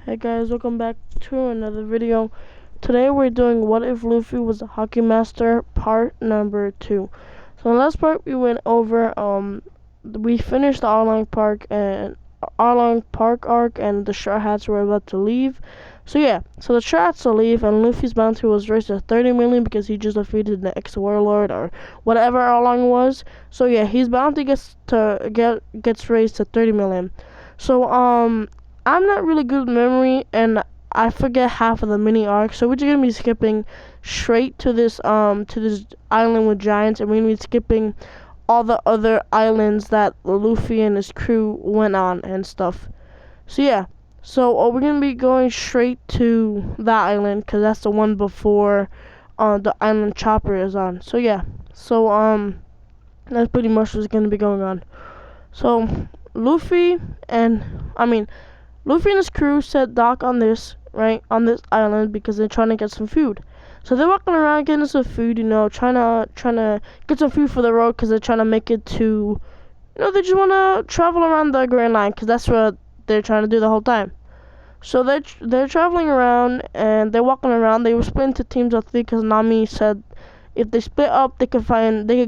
Hey guys, welcome back to another video. Today we're doing What If Luffy Was a Hockey Master part number 2. So in the last part we went over we finished the Arlong Park arc and the Straw Hats were about to leave. So the Straw Hats will leave and Luffy's bounty was raised to 30 million because he just defeated the ex-warlord or whatever Arlong was. So his bounty gets raised to 30 million. So I'm not really good with memory, and I forget half of the mini arc. So we're just gonna be skipping straight to this island with giants, and we're gonna be skipping all the other islands that Luffy and his crew went on and stuff. So we're gonna be going straight to that island because that's the one before the island Chopper is on. So that's pretty much what's gonna be going on. So Luffy and I mean. Luffy and his crew set dock on this island because they're trying to get some food. So they're walking around getting some food, trying to get some food for the road because they're trying to make it to, they just want to travel around the Grand Line because that's what they're trying to do the whole time. So they're traveling around and they're walking around. They were split into teams of 3 because Nami said if they split up, they could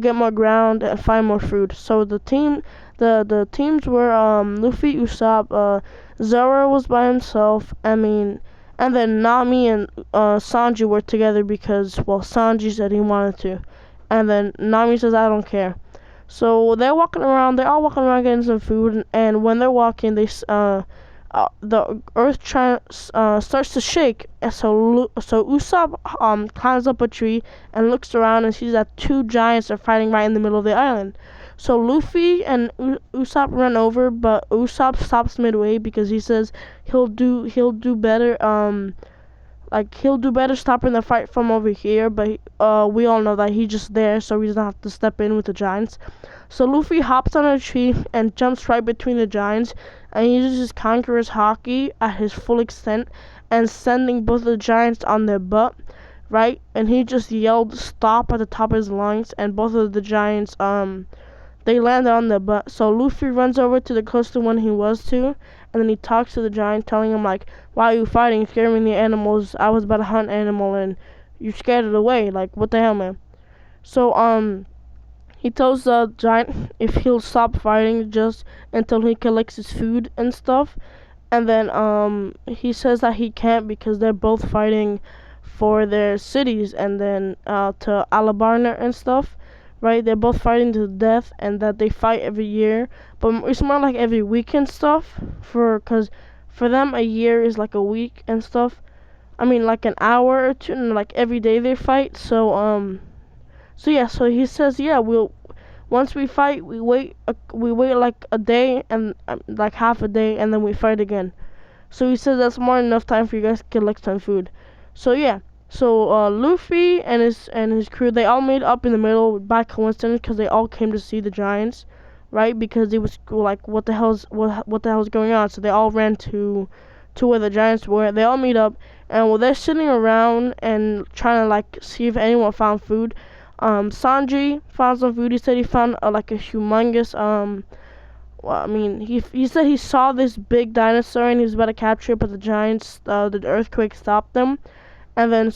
get more ground and find more food. So the teams were Luffy, Usopp, Zoro was by himself. And then Nami and Sanji were together because Sanji said he wanted to, and then Nami says I don't care. So they're walking around. They're all walking around getting some food, and when they're walking, the earth starts to shake, and so Usopp climbs up a tree and looks around and sees that 2 giants are fighting right in the middle of the island. So Luffy and Usopp run over, but Usopp stops midway because he says he'll do better he'll do better stopping the fight from over here, but we all know that he's just there, so he doesn't have to step in with the giants. So Luffy hops on a tree and jumps right between the giants, and he uses his Conqueror's haki at his full extent and sending both of the giants on their butt, right? And he just yelled stop at the top of his lungs, and both of the giants they landed on their butt. So Luffy runs over to the closest one he was to, and then he talks to the giant, telling him like, why are you fighting, scaring the animals? I was about to hunt an animal and you scared it away. Like, what the hell, man? So he tells the giant if he'll stop fighting just until he collects his food and stuff. And then he says that he can't because they're both fighting for their cities and then to Alabarna and stuff. Right? They're both fighting to the death, and that they fight every year, but it's more like every week and stuff. Cause for them a year is like a week and stuff. I mean like an hour or two, and like every day they fight. So he says we'll once we fight we wait like a day and like half a day, and then we fight again. So he says that's more than enough time for you guys to collect some food. So Luffy and his crew, they all made up in the middle by coincidence because they all came to see the giants, right? Because it was like what the hell's going on? So they all ran to where the giants were. They all meet up, and while they're sitting around and trying to like see if anyone found food, Sanji found some food. He said he found like a humongous he said he saw this big dinosaur and he was about to capture it, but the giants, the earthquake stopped them. And then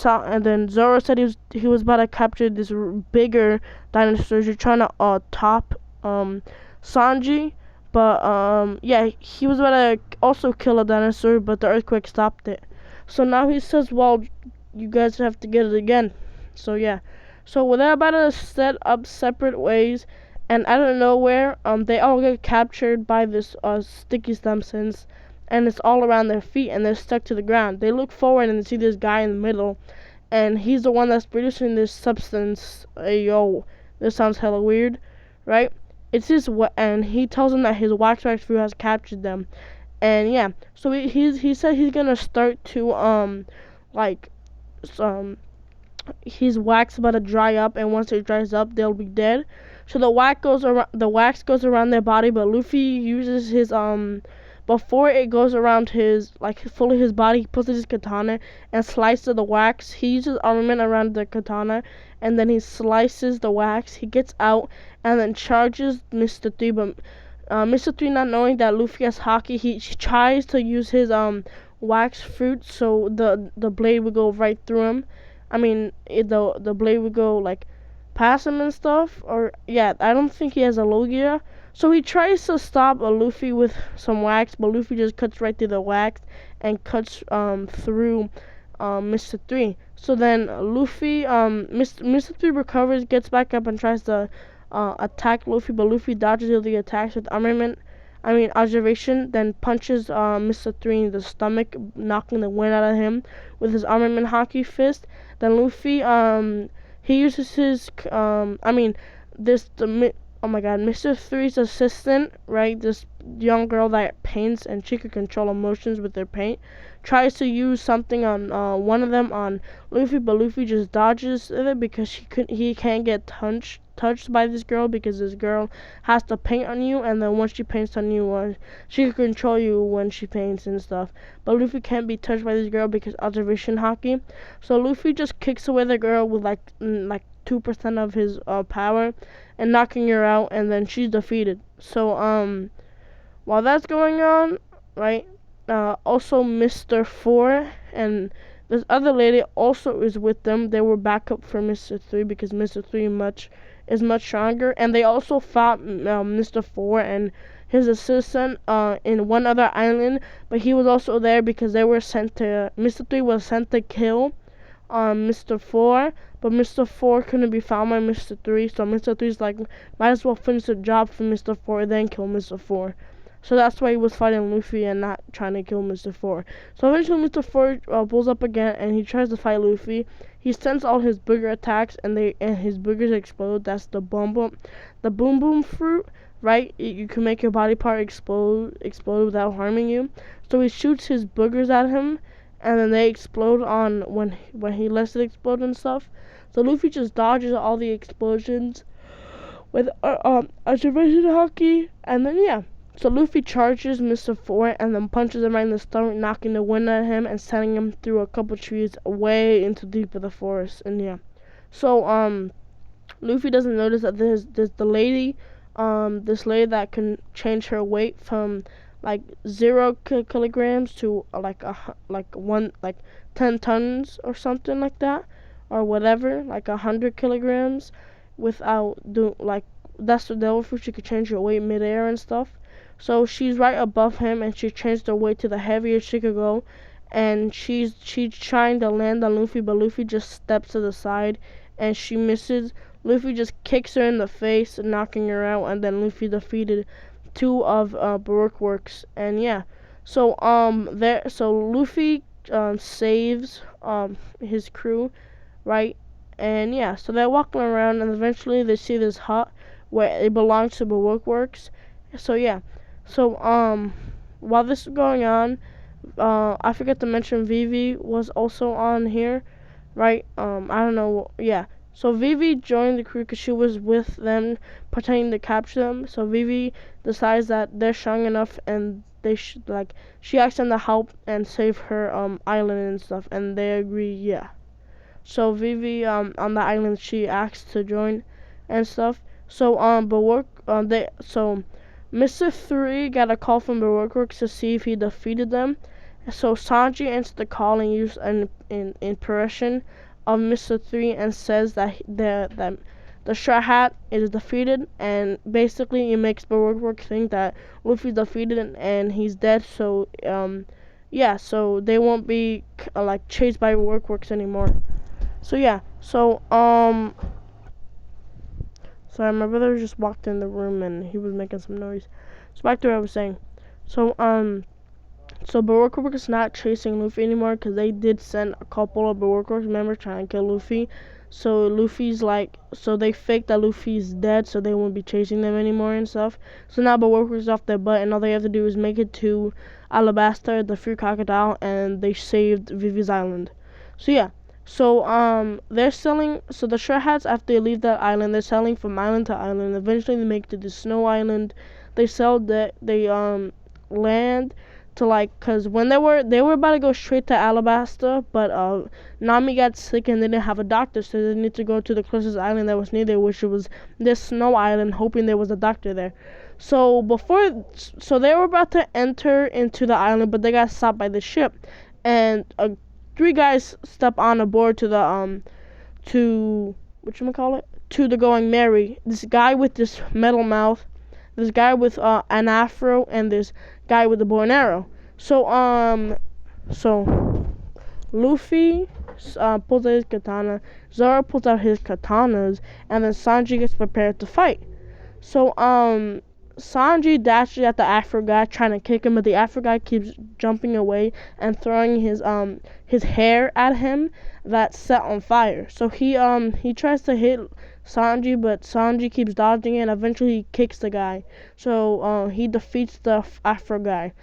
Zoro said he was about to capture this bigger dinosaur. You're trying to top Sanji, but he was about to also kill a dinosaur, but the earthquake stopped it. So now he says, well, you guys have to get it again. So they're about to set up separate ways, and out of nowhere, they all get captured by this sticky substance, and it's all around their feet, and they're stuck to the ground. They look forward and they see this guy in the middle, and he's the one that's producing this substance. This sounds hella weird, right? And he tells them that his wax fruit has captured them, and so he said he's gonna start to his wax about to dry up, and once it dries up, they'll be dead. So the wax goes around their body, but Luffy uses his before it goes around his fully his body, he puts his katana and slices the wax. He uses armament around the katana, and then he slices the wax. He gets out and then charges Mr. 3, but Mr. 3, not knowing that Luffy has haki, he tries to use his wax fruit, so the blade would go right through him. I mean, the blade would go like past him and stuff. Or yeah, I don't think he has a Logia. So he tries to stop Luffy with some wax, but Luffy just cuts right through the wax and cuts through Mr. 3. So then Luffy, Mr. 3 recovers, gets back up, and tries to attack Luffy, but Luffy dodges all the attacks with observation, then punches Mr. 3 in the stomach, knocking the wind out of him with his armament haki fist. Then Luffy, he uses his, oh my god, Mr. 3's assistant, right, this young girl that paints and she can control emotions with their paint, tries to use something on one of them on Luffy, but Luffy just dodges it because he can't get touched by this girl, because this girl has to paint on you, and then once she paints on you, she can control you when she paints and stuff. But Luffy can't be touched by this girl because observation haki. So Luffy just kicks away the girl with like 2% of his power, and knocking her out, and then she's defeated. So while that's going on, right, also Mr. 4 and this other lady also is with them. They were backup for Mr. 3 because Mr. 3 is much stronger, and they also fought Mr. 4 and his assistant in one other island, but he was also there because Mr. 3 was sent to kill Mr. 4, but Mr. 4 couldn't be found by Mr. 3, so Mr. 3's like, might as well finish the job for Mr. 4, then kill Mr. 4. So that's why he was fighting Luffy and not trying to kill Mr. 4. So eventually Mr. 4 pulls up again, and he tries to fight Luffy. He sends all his booger attacks, and his boogers explode. That's the boom boom fruit, right? You can make your body part explode without harming you. So he shoots his boogers at him, and then they explode on when he lets it explode and stuff. So Luffy just dodges all the explosions with observation haki, and then yeah. So Luffy charges Mr. 4 and then punches him right in the stomach, knocking the wind out of him and sending him through a couple trees way into deep of the forest. And yeah, so Luffy doesn't notice that there's the lady, this lady that can change her weight from like 0 kilograms to like 10 tons or something like that, or whatever, like 100 kilograms, without that's the devil fruit. She could change her weight midair and stuff. So she's right above him, and she changed her weight to the heaviest she could go, and she's trying to land on Luffy, but Luffy just steps to the side, and she misses. Luffy just kicks her in the face, knocking her out, and then Luffy defeated 2 of Baroque Works. And yeah, so Luffy saves his crew, right? And yeah, so they're walking around, and eventually they see this hut where it belongs to Baroque Works. So yeah. So while this is going on, I forgot to mention Vivi was also on here, right? I don't know. Yeah. So Vivi joined the crew because she was with them, pretending to capture them. So Vivi decides that they're strong enough, and they should she asks them to help and save her island and stuff, and they agree. Yeah. So Vivi on the island, she asks to join and stuff. So Mr. 3 got a call from the Workworks to see if he defeated them. So Sanji answered the call and used an impression of Mr. 3 and says that the Straw Hat is defeated, and basically it makes the Workworks think that Luffy's defeated and he's dead. So yeah, so they won't be chased by Workworks anymore. So yeah, sorry, my brother just walked in the room and he was making some noise. So back to what I was saying. So Baroque Works is not chasing Luffy anymore because they did send a couple of Baroque Works members trying to kill Luffy. So Luffy's so they faked that Luffy's dead, so they won't be chasing them anymore and stuff. So now Baroque Works is off their butt, and all they have to do is make it to Alabasta, the Free Crocodile, and they saved Vivi's Island. So yeah. So they're selling. So the Straw Hats, after they leave that island, they're selling from island to island. Eventually, they make it to the Snow Island. They sell that. They land to cause when they were about to go straight to Alabasta, but Nami got sick and they didn't have a doctor, so they need to go to the closest island that was near there, which was this Snow Island, hoping there was a doctor there. So they were about to enter into the island, but they got stopped by the ship, and three guys step on aboard to the to whatchamacallit, to the Going Merry. This guy with this metal mouth, this guy with an afro, and this guy with the bow and arrow. So Luffy pulls out his katana, Zoro pulls out his katanas, and then Sanji gets prepared to fight. So Sanji dashes at the Afro guy, trying to kick him, but the Afro guy keeps jumping away and throwing his hair at him that's set on fire. So he tries to hit Sanji, but Sanji keeps dodging it, and eventually he kicks the guy. So he defeats the Afro guy,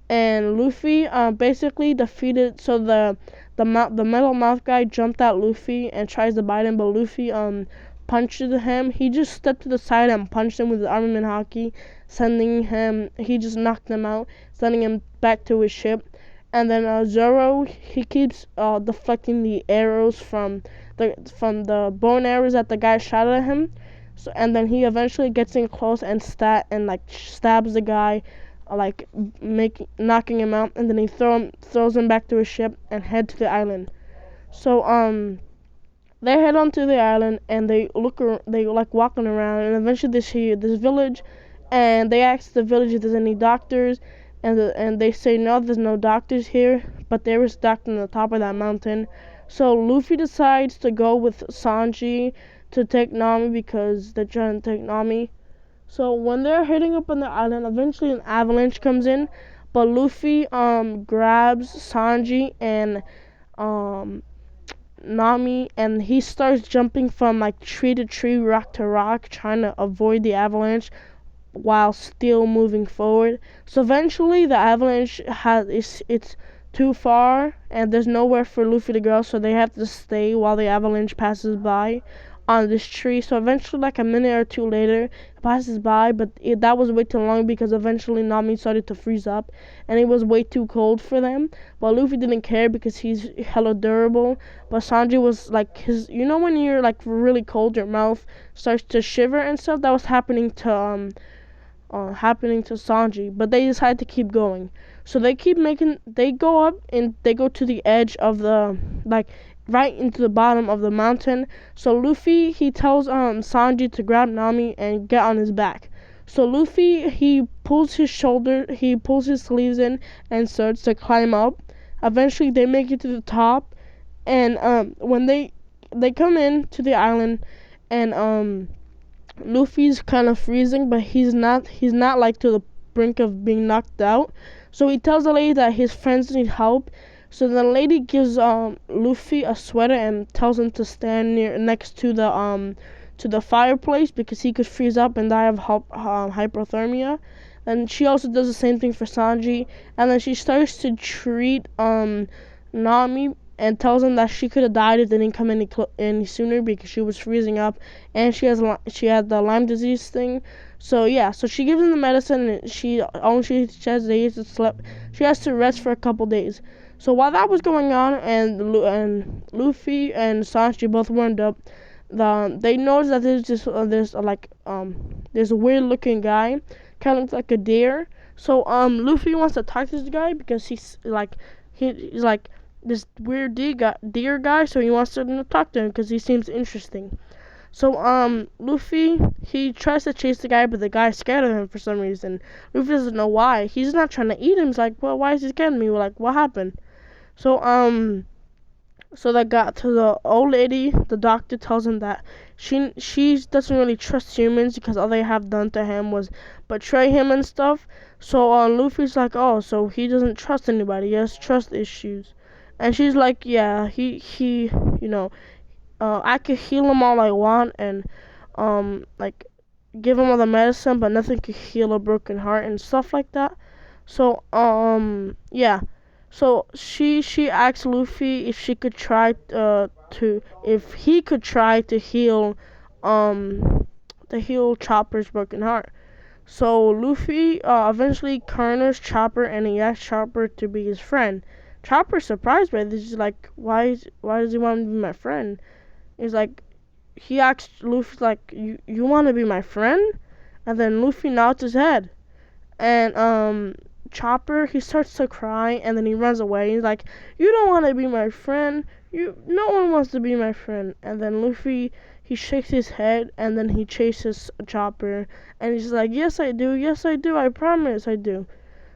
and Luffy basically defeated. So the metal mouth guy jumped at Luffy and tries to bite him, but Luffy punches him. He just stepped to the side and punched him with his armament haki, he just knocked him out, sending him back to his ship. And then Zoro, he keeps deflecting the arrows from the bow and arrows that the guy shot at him. So, and then he eventually gets in close and stabs the guy, knocking him out, and then he throws him back to his ship and head to the island. So they head onto the island, and they walking around, and eventually they see this village, and they ask the village if there's any doctors, and they say no, there's no doctors here, but there is a doctor on the top of that mountain. So Luffy decides to go with Sanji to take Nami because they're trying to take Nami. So when they're heading up on the island, eventually an avalanche comes in, but Luffy grabs Sanji and Nami, and he starts jumping from tree to tree, rock to rock, trying to avoid the avalanche while still moving forward. So eventually the avalanche it's too far, and there's nowhere for Luffy to go, so they have to stay while the avalanche passes by on this tree. So eventually, a minute or two later, it passes by, but that was way too long because eventually Nami started to freeze up, and it was way too cold for them. But Luffy didn't care because he's hella durable. But Sanji was when you're really cold, your mouth starts to shiver and stuff. That was happening to Sanji, but they decided to keep going. So they go up, and they go to the edge of the right into the bottom of the mountain. So Luffy, he tells Sanji to grab Nami and get on his back. So Luffy, he pulls his sleeves in and starts to climb up. Eventually they make it to the top, and when they come in to the island, and Luffy's kind of freezing, but he's not to the brink of being knocked out. So he tells the lady that his friends need help. So the lady gives Luffy a sweater and tells him to stand next to the fireplace because he could freeze up and die of hypothermia. And she also does the same thing for Sanji. And then she starts to treat Nami and tells him that she could have died if they didn't come any sooner because she was freezing up, and she had the Lyme disease thing. So yeah, so she gives him the medicine, and she has days to sleep. She has to rest for a couple days. So while that was going on, and Luffy and Sanji both warmed up, they noticed that there's a weird looking guy, kind of looks like a deer. So Luffy wants to talk to this guy because he's this weird deer guy. So he wants to talk to him because he seems interesting. So Luffy, he tries to chase the guy, but the guy's scared of him for some reason. Luffy doesn't know why. He's not trying to eat him. He's like, well, why is he scared of me? We're like, what happened? So so they got to the old lady. The doctor tells him that she doesn't really trust humans because all they have done to him was betray him and stuff. So Luffy's like, oh, so he doesn't trust anybody. He has trust issues. And she's like, yeah, he I could heal him all I want, and give him all the medicine, but nothing could heal a broken heart and stuff like that. So yeah. So she asked Luffy if he could try to heal Chopper's broken heart. So Luffy eventually corners Chopper, and he asks Chopper to be his friend. Chopper's surprised by this. He's like, why does he want to be my friend? He's like, he asked Luffy, like, you want to be my friend? And then Luffy nods his head. And Chopper, he starts to cry, and then he runs away. He's like, "You don't want to be my friend. No one wants to be my friend." And then Luffy, he shakes his head, and then he chases Chopper, and he's like, "Yes, I do. Yes, I do. I promise, I do."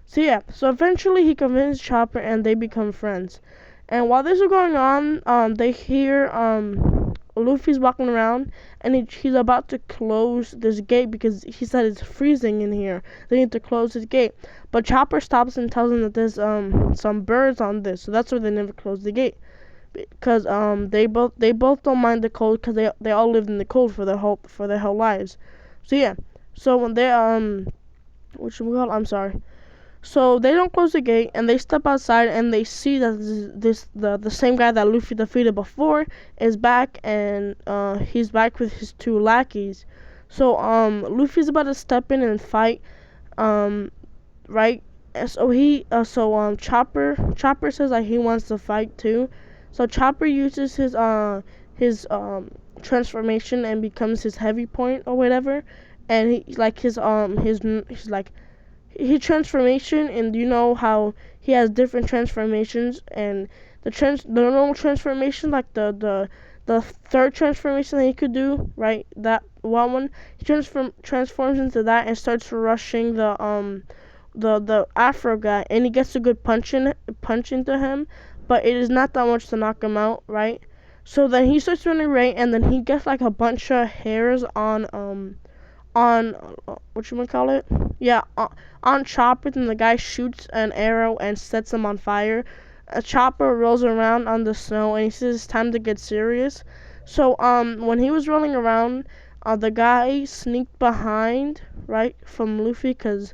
So yeah, so eventually he convinces Chopper, and they become friends. And while this is going on, they hear Luffy's walking around, and he's about to close this gate because he said it's freezing in here. They need to close this gate, but Chopper stops and tells him that there's some birds on this, so that's why they never close the gate. Because they both don't mind the cold because they all lived in the cold for their whole lives. So yeah, so when they I'm sorry. So they don't close the gate, and they step outside, and they see that the same guy that Luffy defeated before is back, and he's back with his two lackeys. So Luffy's about to step in and fight, right? And so Chopper says that he wants to fight too. So Chopper uses his transformation and becomes his heavy point or whatever, and he like his like he transformation, and you know how he has different transformations, and the normal transformation, like the third transformation that he could do, right, that one, he transforms into that and starts rushing the Afro guy, and he gets a good punch into him, but it is not that much to knock him out, right? So then he starts running away, and then he gets like a bunch of hairs on what you wanna call it? Yeah, on Chopper, and the guy shoots an arrow and sets him on fire. A Chopper rolls around on the snow, and he says it's time to get serious. So when he was rolling around, the guy sneaked behind, right, from Luffy, cause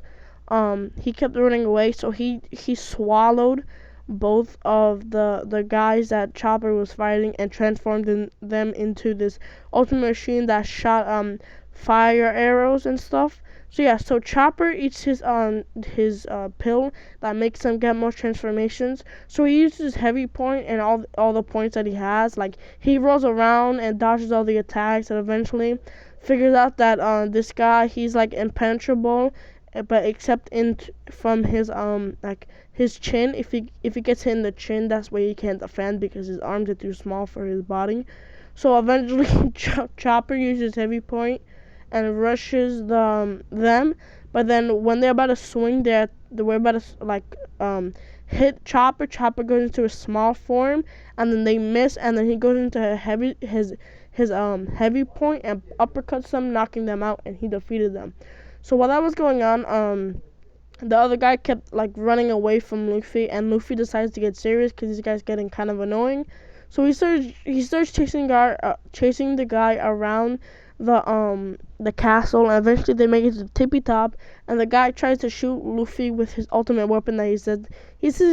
he kept running away. So he swallowed both of the guys that Chopper was fighting and transformed them into this ultimate machine that shot fire arrows and stuff. So yeah, so Chopper eats his pill that makes him get more transformations. So he uses his heavy point and all the points that he has. Like he rolls around and dodges all the attacks, and eventually figures out that this guy, he's like impenetrable, but except from his like his chin. If he gets hit in the chin, that's where he can't defend because his arms are too small for his body. So eventually Chopper uses heavy point and rushes them, but then when they're about to swing, we're about to hit Chopper. Chopper goes into a small form, and then they miss, and then he goes into his heavy point and uppercuts them, knocking them out, and he defeated them. So while that was going on, the other guy kept like running away from Luffy, and Luffy decides to get serious because this guy's getting kind of annoying. So he starts chasing the guy around the castle, and eventually they make it to the tippy top, and the guy tries to shoot Luffy with his ultimate weapon that he says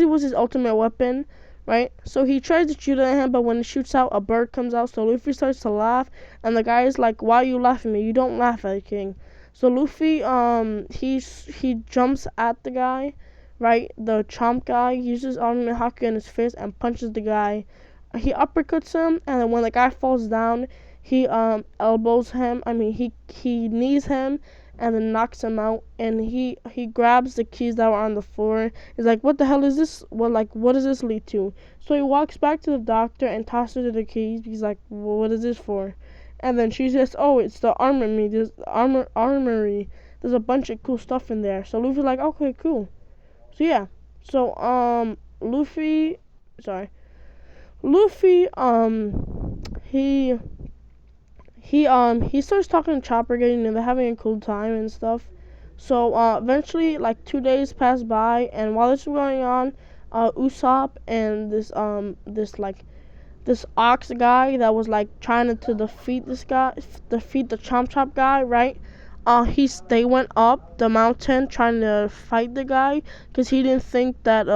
it was his ultimate weapon, right? So he tries to shoot at him, but when he shoots out, a bird comes out. So Luffy starts to laugh, and the guy is like, "Why are you laughing at me? You don't laugh at the king." So Luffy he jumps at the guy, right? The chomp guy uses ultimate haki in his fist and punches the guy. He uppercuts him, and then when the guy falls down, he elbows him. He knees him, and then knocks him out. And he grabs the keys that were on the floor. He's like, "What the hell is this? What does this lead to?" So he walks back to the doctor and tosses her the keys. He's like, "Well, what is this for?" And then she says, "Oh, it's the armory. There's armory. There's a bunch of cool stuff in there." So Luffy's like, "Okay, cool." So yeah. So Luffy he he starts talking to Chopper again, and they're having a cool time and stuff. So eventually, like 2 days pass by, and while this is going on, Usopp and this ox guy that was like trying to defeat the Chomp Chomp guy, right? They went up the mountain trying to fight the guy because he didn't think that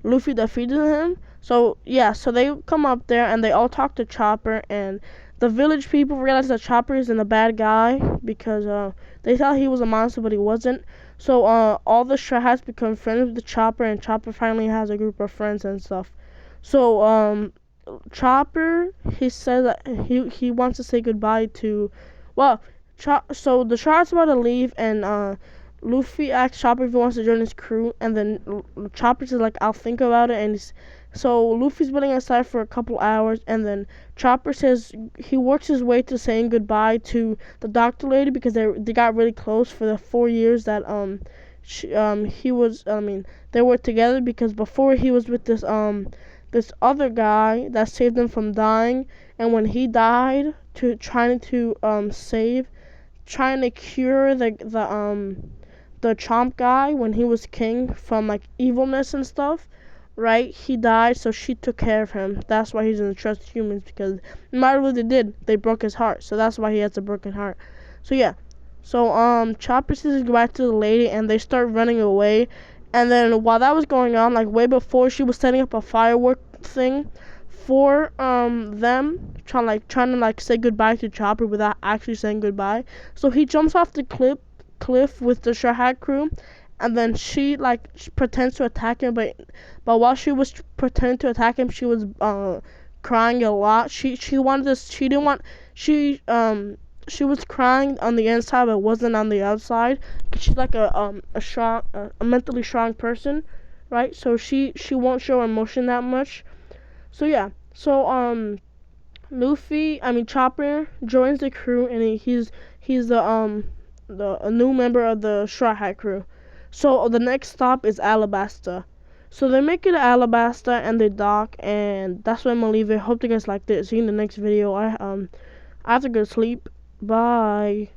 Luffy defeated him. So yeah, so they come up there and they all talk to Chopper, and the village people realize that Chopper isn't a bad guy because they thought he was a monster, but he wasn't. So all the Straw Hats become friends with the Chopper, and Chopper finally has a group of friends and stuff. So Chopper, he says that he wants to say goodbye to, well, So the Chopper's about to leave, and Luffy asks Chopper if he wants to join his crew, and then Chopper says like, I'll think about it, and so Luffy's been aside for a couple hours, and then Chopper says he works his way to saying goodbye to the doctor lady because they got really close for the 4 years that he was, they were together, because before he was with this other guy that saved him from dying, and when he died, trying to cure the Chomp guy when he was king from like evilness and stuff, right? He died, so she took care of him. That's why he's in the trust of humans, because no matter what they did, they broke his heart. So that's why he has a broken heart. So yeah. So Chopper says goodbye to the lady, and they start running away. And then while that was going on, like way before, she was setting up a firework thing for them, trying to say goodbye to Chopper without actually saying goodbye. So he jumps off the cliff with the Straw Hat crew, and then she pretends to attack him, but while she was pretending to attack him, she was crying a lot. She wanted this. She didn't want. She was crying on the inside, but wasn't on the outside. 'Cause she's like a strong, a mentally strong person, right? So she won't show emotion that much. So yeah. So Chopper joins the crew, and he's a new member of the Straw Hat crew. So the next stop is Alabasta. So they make it to Alabasta and they dock, and that's where I'm gonna leave it. Hope you guys liked it. See you in the next video. I have to go to sleep. Bye.